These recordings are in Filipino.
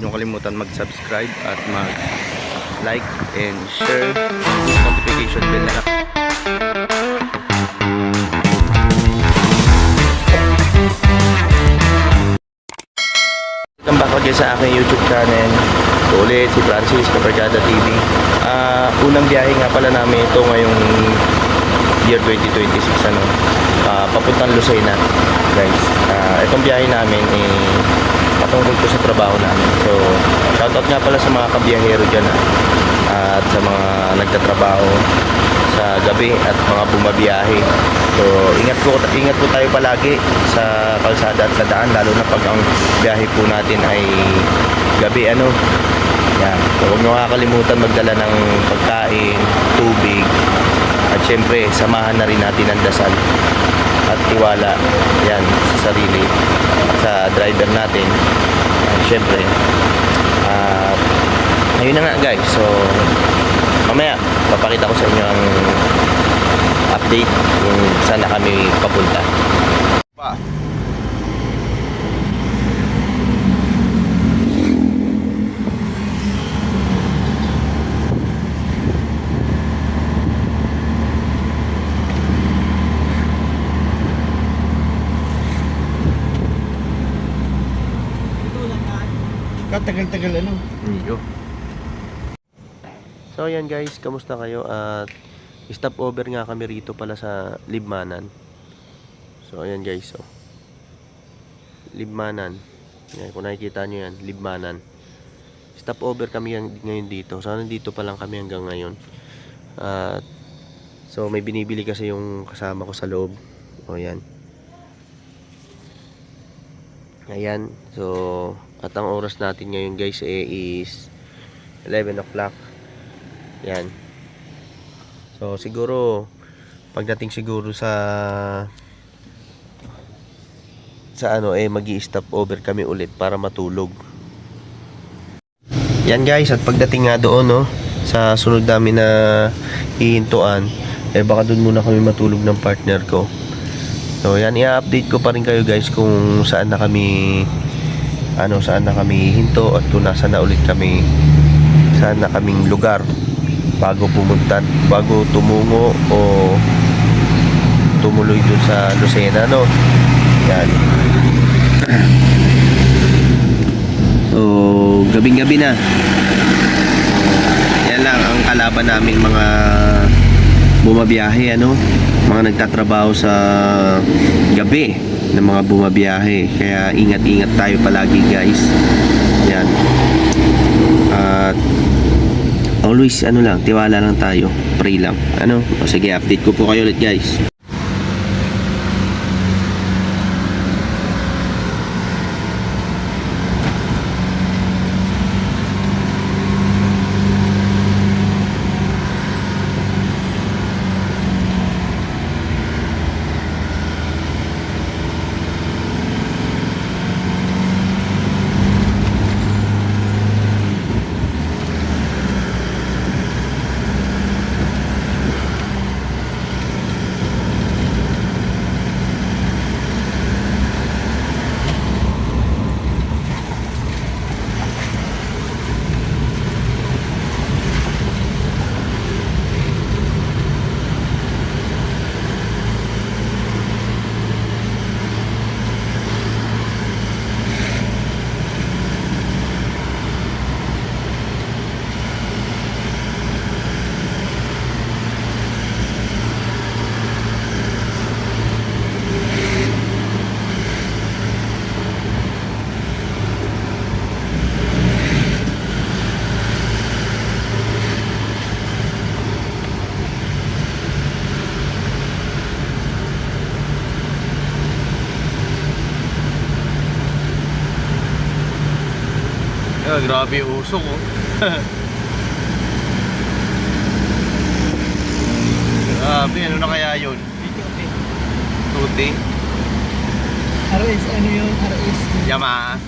nyo kalimutan mag-subscribe at mag-like and share. Notification bell na lang. Welcome back again sa aking YouTube channel. Ito ulit si Francis Kapargada TV. Unang biyahe nga pala namin ito ngayong year 2026, papuntang Lucena, guys. Itong biyahe namin patungkol ko sa trabaho namin. So shoutout nga pala sa mga kabiyahero dyan, at sa mga nagtatrabaho sa gabi at mga bumabiyahe. So ingat po tayo palagi sa kalsada at sa daan, lalo na pag ang biyahe po natin ay gabi. Yan. So huwag nyo kakalimutan magdala ng pagkain, tubig, at syempre samahan na rin natin ang dasal at tiwala yan sa sarili at sa driver natin. At syempre ayun na nga, guys. So mamaya papakita ko sa inyo ang update kung saan na kami papunta. Tagal-tagal Iyo. So ayan, guys, kamusta kayo? At stop over nga kami rito pala sa Libmanan. So ayan, guys, Libmanan. Yan, kung nakikita nyo yan, Libmanan. Stop over kami ngayon dito. So nandito pa lang kami hanggang ngayon. So may binibili kasi yung kasama ko sa loob. Ayan. Ayan. So at ang oras natin ngayon, guys, is 11 o'clock. Yan. So siguro pagdating siguro sa magi-stop over kami ulit para matulog. Yan, guys, at pagdating nga doon sa sunod namin na hihintuan, baka doon muna kami matulog ng partner ko. So yan, i-update ko pa rin kayo, guys, kung saan na kami hinto at kung nasa na ulit kami, saan na kaming lugar bago tumungo o tumuloy dun sa Lucena, yan. So gabing-gabi na. Yan lang ang kalaban namin, mga bumabiyahe, mga nagtatrabaho sa gabi ng mga bumabiyahe. Kaya ingat-ingat tayo palagi, guys. Yan. At always tiwala lang tayo, pray lang. Sige, update ko po kayo ulit, guys. Grabe yung usok, Grabe, ano na kaya yun? Tuti. RS, yung RS? Yamaha.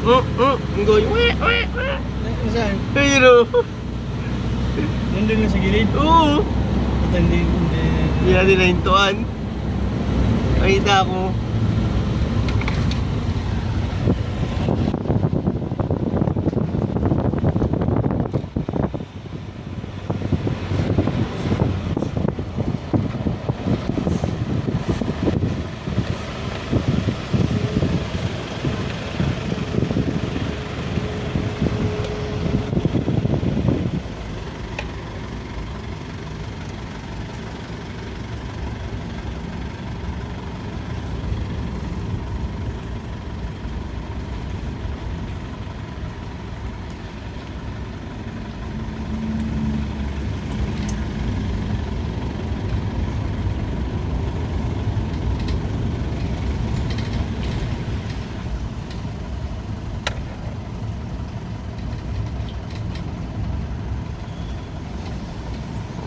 Ang going, weh. Saan? Ayun o. Nandun na sa gilid? Oo. At hindi. Hindi natin nahintuan. Nakita ko.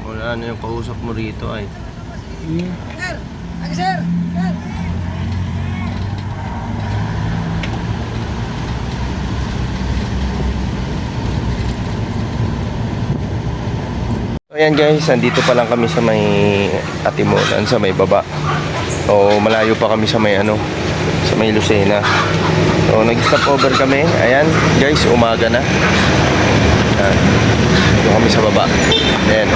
Wala na yung kausap mo rito ay. Sir! Aga sir! Sir! So ayan guys, andito pa lang kami sa may Atimonan, sa may baba. O malayo pa kami sa may sa may Lucena. So nag-stop over kami. Ayan guys, umaga na. Ayan. Dito kami sa baba. Ayan.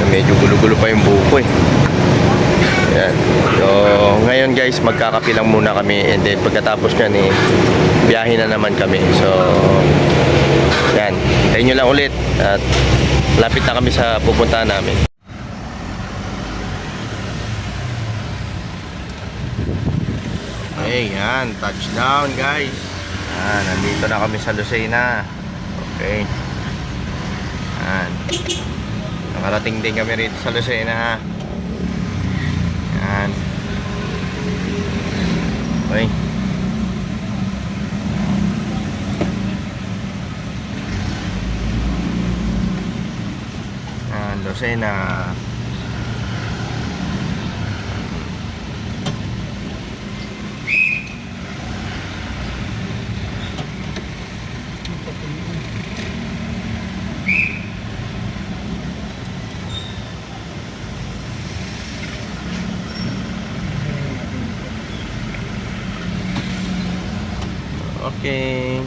Medyo gulo-gulo pa yung buko eh. Ayan. So ngayon guys, magkakape lang muna kami. And then pagkatapos yan biyahe na naman kami. So ayan, hintayin nyo lang ulit. At lapit na kami sa pupuntahan namin. Okay, yan. Touchdown, guys. Yan, nandito na kami sa Lucena. Okay. Yan. Nakarating din kami rito sa Lucena. Yan. Okay. Yan, Lucena. Okay.